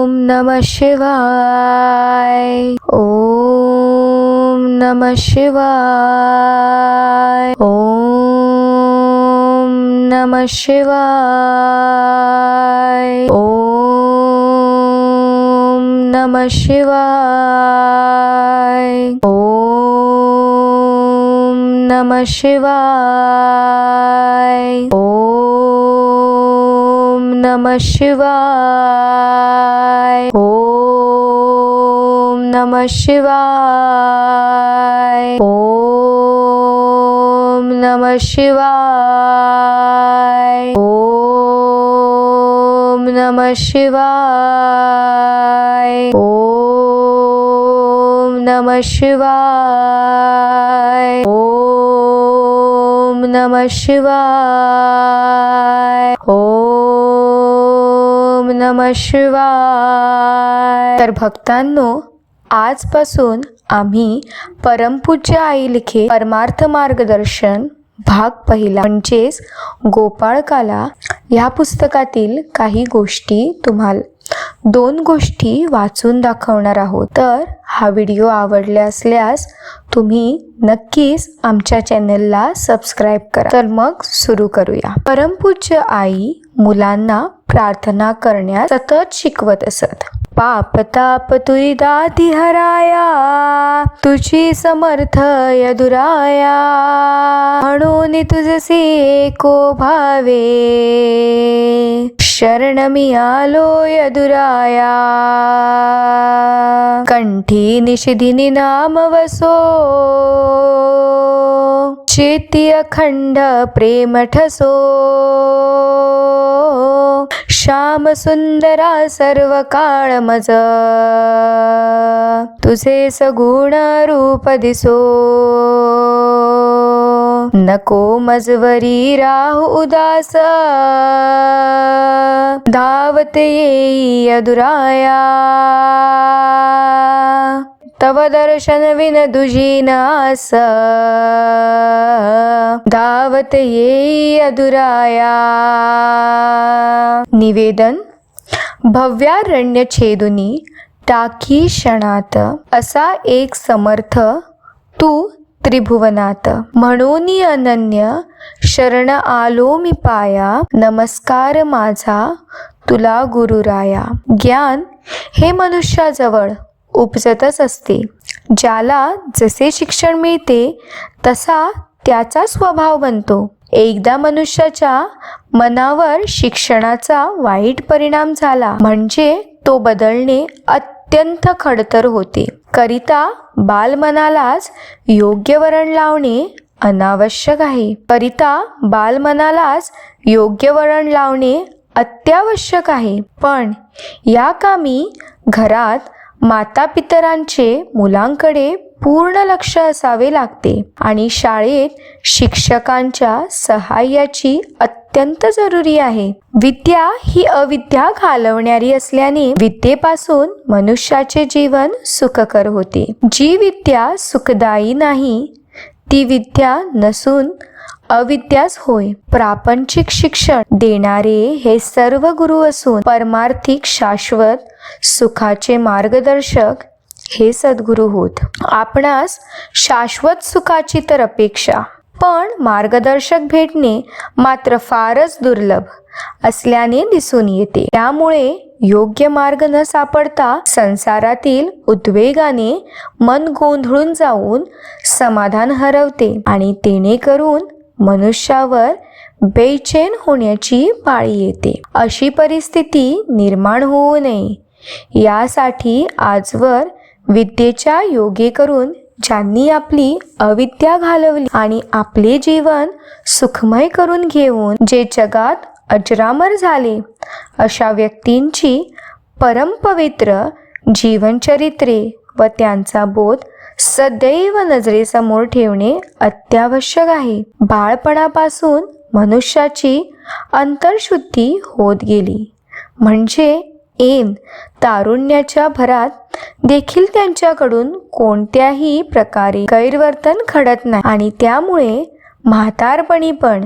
ओम नमः शिवाय. ओम नमः शिवाय. ओम नमः शिवाय. ओम नमः शिवाय. ओम नमः शिवाय. ओम नमः शिवाय. ओम नमः शिवाय. ओम नमः शिवाय. ओम नमः शिवाय. ओम नमः शिवाय. ओम नमः शिवाय. ओम नमः शिवाय. तर भक्तांनो, आजपासून आम्ही परमपूज्य आई लिखे परमार्थ मार्गदर्शन भाग पहिला म्हणजेच गोपाळकाला या पुस्तकातील काही गोष्टी तुम्हाला 2 गोष्टी वाचून दाखवणार आहोत. तर हा व्हिडिओ आवडला असल्यास तुम्ही नक्कीच आमच्या चॅनलला सबस्क्राईब करा. तर मग सुरू करूया. परमपूज्य आई मुलांना प्रार्थना करण्यास सतत शिकवत असत. पाप ताप तुरिदाती हराया, तुझी समर्थ यदुराया, म्हणून तुझसे एको भावे, शरण मी आलो यदुराया. कंठी निषिदिनी नाम वसो, चेती अखंड प्रेम ठसो, श्याम सुंदरा सर्व काळ मज, तुझे सगुण रूप दिसो. नको मजवरी राहू उदास, धावत येई यदुराया. तव दर्शन विन दुजी नास, धावत येई यदुराया. निवेदन. भव्यारण्य छेदुनी टाकी क्षणात, असा एक समर्थ तू त्रिभुवनात. म्हणून अनन्य शरण आलो मी पाया, नमस्कार माझा तुला गुरुराया. ज्ञान हे मनुष्याजवळ उपजतच असते. ज्याला जसे शिक्षण मिळते तसा त्याचा स्वभाव बनतो. एकदा मनुष्याच्या मनावर शिक्षणाचा वाईट परिणाम झाला म्हणजे तो बदलणे अत्यंत खडतर होते. करिता बालमनालाच योग्य वळण लावणे अनावश्यक आहे. अत्यावश्यक आहे. पण या कामी घरात माता पितरांचे मुलांकडे पूर्ण लक्ष असावे लागते आणि शाळेत शिक्षकांच्या सहाय्याची अत्यंत जरुरी आहे. विद्या ही अविद्या घालवणारी असल्याने विद्येपासून मनुष्याचे जीवन सुखकर होते. जी विद्या सुखदायी नाही ती विद्या नसून अविद्याच होय. प्रापंचिक शिक्षण देणारे हे सर्व गुरु असून परमार्थिक शाश्वत सुखाचे मार्गदर्शक हे सद्गुरु होत. आपणास शाश्वत सुखाची तर अपेक्षा, पण मार्गदर्शक भेटणे मात्र फारच दुर्लभ असल्याने दिसून येते. त्यामुळे योग्य मार्ग न सापडता संसारातील उद्वेगाने मन गोंधळून जाऊन समाधान हरवते आणि तेने करून मनुष्यावर बेचैन होण्याची पाळी येते. अशी परिस्थिती निर्माण होऊ नये यासाठी आजवर विद्येच्या योगे करून ज्यांनी आपली अविद्या घालवली आणि आपले जीवन सुखमय करून घेऊन जे जगात अजरामर झाले, अशा व्यक्तींची परमपवित्र जीवनचरित्रे व त्यांचा बोध सदैव नजरेसमोर ठेवणे अत्यावश्यक आहे. बाळपणापासून मनुष्याची अंतर्शुद्धी होत गेली म्हणजे तारुण्याच्या भरात देखील त्यांच्याकडून कोणत्याही प्रकारे गैरवर्तन घडत नाही आणि त्यामुळे म्हातारपणी पण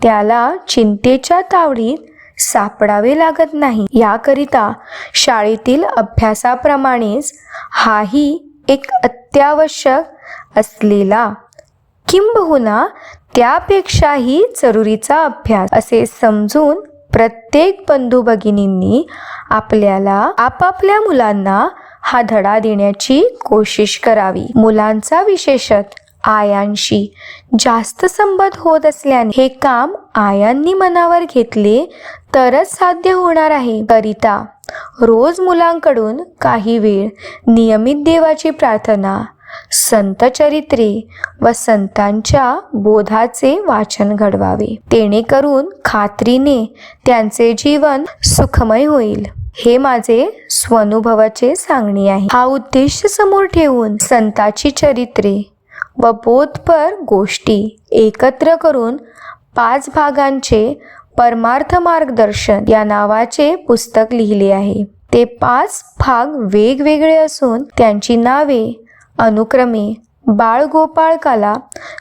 त्याला चिंतेच्या तावडीत सापडावे लागत नाही. याकरिता शाळेतील अभ्यासाप्रमाणेच हाही एक अत्यावश्यक असलेला किंबहुना त्यापेक्षाही जरुरीचा अभ्यास असे समजून प्रत्येक बंधू भगिनींनी आपापल्या मुलांना हा धडा देण्याची कोशिश करावी. मुलांचा विशेषत आयांशी जास्त संबंध होत असल्याने हे काम आयांनी मनावर घेतले तरच साध्य होणार आहे. करिता रोज मुलांकडून काही वेळ नियमित देवाची प्रार्थना, संतचरित्रे व संतांच्या बोधाचे वाचन घडवावे. तेणेकरून खात्रीने त्यांचे जीवन सुखमय होईल. हे माझे स्वानुभवाचे सांगणे आहे. हा उद्देश समोर ठेवून संतांची चरित्रे व बोधपर गोष्टी एकत्र करून 5 भागांचे परमार्थ मार्गदर्शन या नावाचे पुस्तक लिहिले आहे. ते 5 भाग वेगवेगळे असून त्यांची नावे अनुक्रमे बाळगोपाळकाला,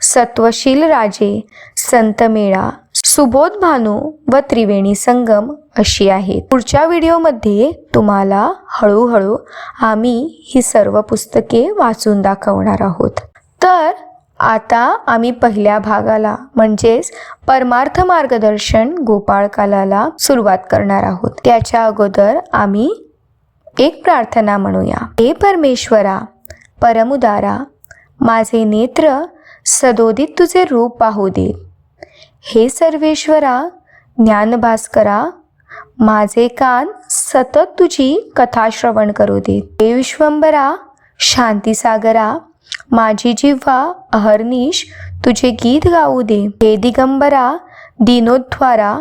सत्वशील राजे, संतमेळा, सुबोध भानू व त्रिवेणी संगम अशी आहेत. पुढच्या व्हिडिओमध्ये तुम्हाला हळूहळू आम्ही ही सर्व पुस्तके वाचून दाखवणार आहोत. तर आता आम्ही पहिल्या भागाला म्हणजेच परमार्थ मार्गदर्शन गोपाळकालाला सुरुवात करणार आहोत. त्याच्या अगोदर आम्ही एक प्रार्थना म्हणूया. हे परमेश्वरा, परमुदारा, माझे नेत्र सदोदित तुझे रूप पाहू देत. हे सर्वेश्वरा, ज्ञानभास्करा, माझे कान सतत तुझी कथा श्रवण करू देत. हे विश्वंभरा, शांतीसागरा, माझी जिव्हा अहर्निश तुझे गीत गाऊ दे. हे दिगंबरा, दीनोद्धारा,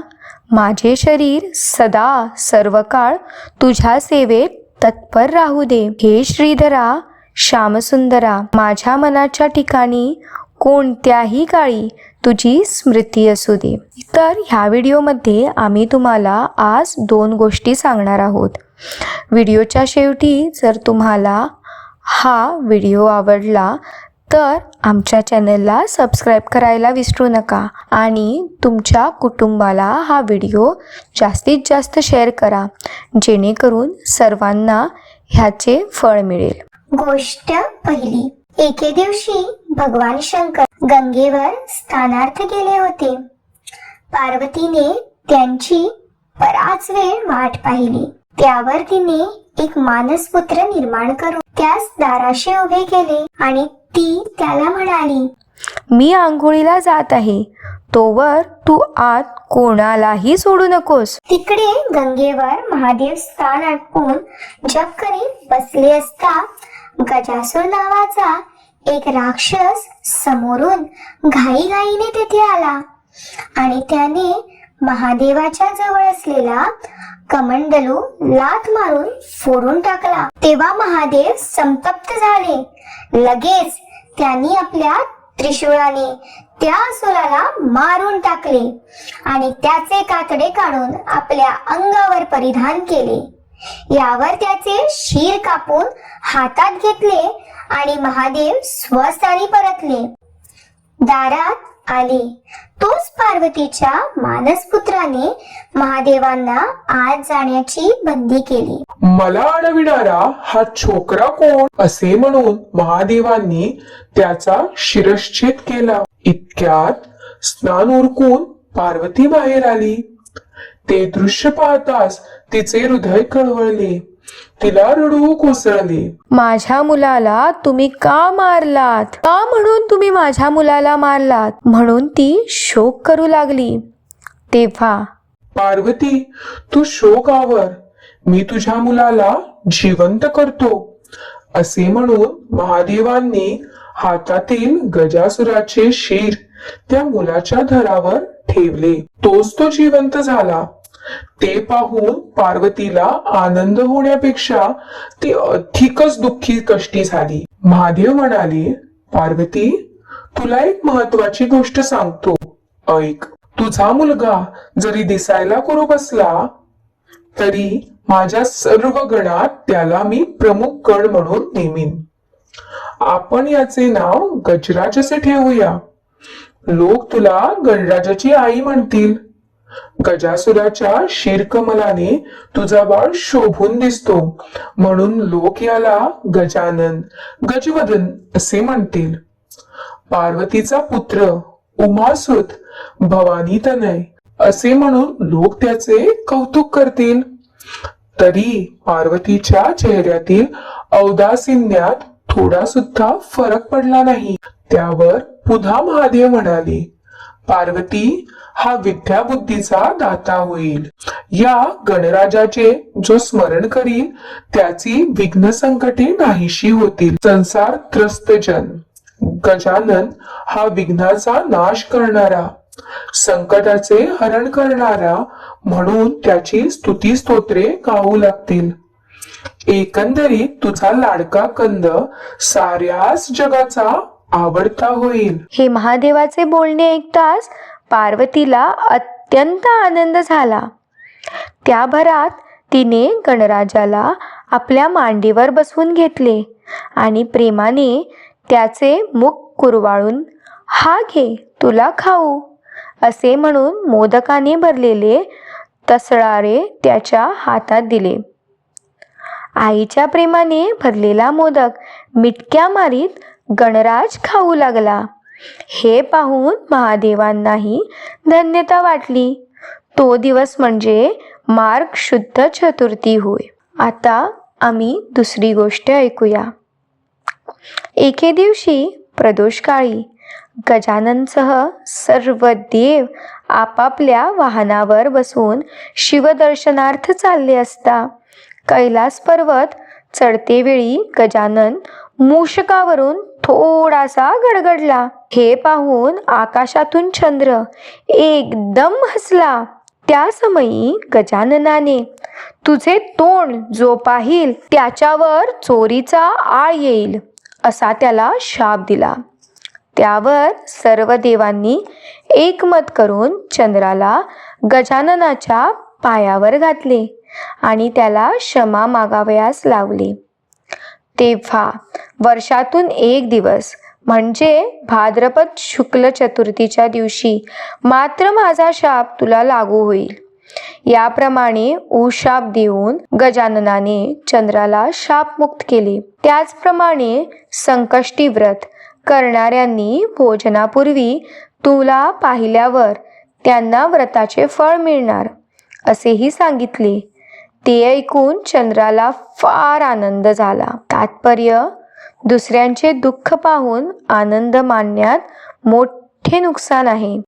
माझे शरीर सदा सर्व काळ तुझ्या सेवेत तत्पर राहू दे. हे श्रीधरा, श्यामसुंदरा, माझ्या मनाच्या ठिकाणी कोणत्याही काळी तुझी स्मृती असू दे. तर ह्या व्हिडिओमध्ये आम्ही तुम्हाला आज 2 गोष्टी सांगणार आहोत. व्हिडिओच्या शेवटी जर तुम्हाला हा व्हिडिओ आवडला तर आमच्या चॅनलला सबस्क्राईब करायला विसरू नका आणि तुमच्या कुटुंबाला हा व्हिडिओ जास्तीत जास्त शेअर करा, जेणेकरून सर्वांना ह्याचे फळ मिळेल. गोष्ट पहिली. एके दिवशी भगवान शंकर गंगेवर स्नानार्थ गेले होते. पार्वतीने त्यांची बराच वेळ वाट पाहिली. त्यावर तिने एक मानसपुत्र निर्माण करून त्यास दाराशी उभे केले आणि ती त्याला म्हणाली, मी आंघोळीला जात आहे, तोवर तू आत कोणालाही सोडू नकोस. तिकडे गंगेवर महादेव स्थान आटपून जप करीत बसले असता गजासूर नावाचा एक राक्षस समोरून घाईघाईने तेथे आला आणि त्याने महादेवाच्या जवळ असलेला कमंडलू लाथ मारून फोडून टाकला. तेव्हा महादेव संतप्त झाले. लगेच त्यांनी आपल्या त्रिशूळाने त्या असुराला मारून टाकले आणि त्याचे कातडे काढून आपल्या अंगावर परिधान केले. यावर त्याचे शीर कापून हातात घेतले आणि महादेव स्वस्थानी परतले. दारात आले तोच पार्वतीच्या मानसपुत्राने महादेवांना आत जाण्याची बंदी केली. मला अडविणारा हा छोकरा कोण असे म्हणून महादेवांनी त्याचा शिरच्छेद केला. इतक्यात स्नान उरकून पार्वती बाहेर आली. ते दृश्य पाहताच तिचे हृदय कळवळले. तिला रडू कोसळले. माझ्या मुलाला तुम्ही का मारलात? का म्हणून तुम्ही माझ्या मुलाला मारलात? म्हणून ती शोक करू लागली. तेव्हा पार्वती, तू शोक आवर, मी तुझ्या मुलाला जिवंत करतो असे म्हणून महादेवांनी हातातील गजासुराचे शीर त्या मुलाच्या धरावर ठेवले. तोच तो जिवंत झाला. ते पाहून पार्वतीला आनंद होण्यापेक्षा ती अधिकच दुःखी कष्टी झाली. महादेव म्हणाले, पार्वती, तुला एक महत्वाची गोष्ट सांगतो, ऐक. तुझा मुलगा जरी दिसायला कुरूप असला तरी माझ्या सर्व गणात त्याला मी प्रमुख गण म्हणून नेमीन. आपण याचे नाव गजराज असे ठेवूया. लोक तुला गणराजाची आई म्हणतील. गजासुराच्या शीरकमलाने तुझा बाळ शोभून दिसतो, म्हणून लोक याला गजानन, गजवदन असे म्हणतील. पार्वतीचा पुत्र, उमासुत, भवानी तनय असे म्हणून लोक त्याचे कौतुक करतील. तरी पार्वतीच्या चेहऱ्यातील औदासिन्यात थोडा सुद्धा फरक पडला नाही. त्यावर पुन्हा महादेव म्हणाले, पार्वती हा विद्याबुद्धीचा दाता होईल. या गणराजाचे जो स्मरण करील त्याची विघ्न संकटे नाहीशी होतील. संसार त्रस्त जन, गजानन हा विघ्नाचा नाश करणारा, संकटाचे हरण करणारा म्हणून त्याची स्तुती स्तोत्रे गाऊ लागतील. एकंदरीत तुझा लाडका कंद साऱ्याच जगाचा आवडता होईल. हे महादेवाचे बोलणे ऐकताच पार्वतीला अत्यंत आनंद झाला. त्या भरात तिने गणराजाला आपल्या मांडीवर बसवून घेतले आणि प्रेमाने त्याचे मुख कुरवाळून, हा घे तुला खाऊ असे म्हणून मोदकाने भरलेले तसळारे त्याच्या हातात दिले. आईच्या प्रेमाने भरलेला मोदक मिटक्या मारीत गणराज खाऊ लागला. हे पाहून महादेवांनाही धन्यता वाटली. तो दिवस म्हणजे मार्ग शुद्ध चतुर्थी होय. आता आम्ही दुसरी गोष्ट ऐकूया. एके दिवशी प्रदोषकाळी गजाननसह सर्व देव आपापल्या वाहनावर बसून शिवदर्शनार्थ चालले असता कैलास पर्वत चढतेवेळी गजानन मूषकावरून थोडासा गडगडला. हे पाहून आकाशातून चंद्र एकदम हसला. त्या समयी गजाननाने, तुझे तोंड जो पाहिल त्याच्यावर चोरीचा आळ येईल असा त्याला शाप दिला. त्यावर सर्व देवांनी एकमत करून चंद्राला गजाननाच्या पायावर घातले आणि त्याला क्षमा मागावयास लावले. तेव्हा वर्षातून एक दिवस म्हणजे भाद्रपद शुक्ल चतुर्थीच्या दिवशी मात्र माझा शाप तुला लागू होईल. याप्रमाणे उशाप देऊन गजाननाने चंद्राला शापमुक्त केले. त्याचप्रमाणे संकष्टी व्रत करणाऱ्यांनी भोजनापूर्वी तुला पाहिल्यावर त्यांना व्रताचे फळ मिळणार असेही सांगितले. ते ऐकून चंद्राला फार आनंद झाला. तात्पर्य, दुसऱ्यांचे दुःख पाहून आनंद मानण्यात मोठे नुकसान आहे.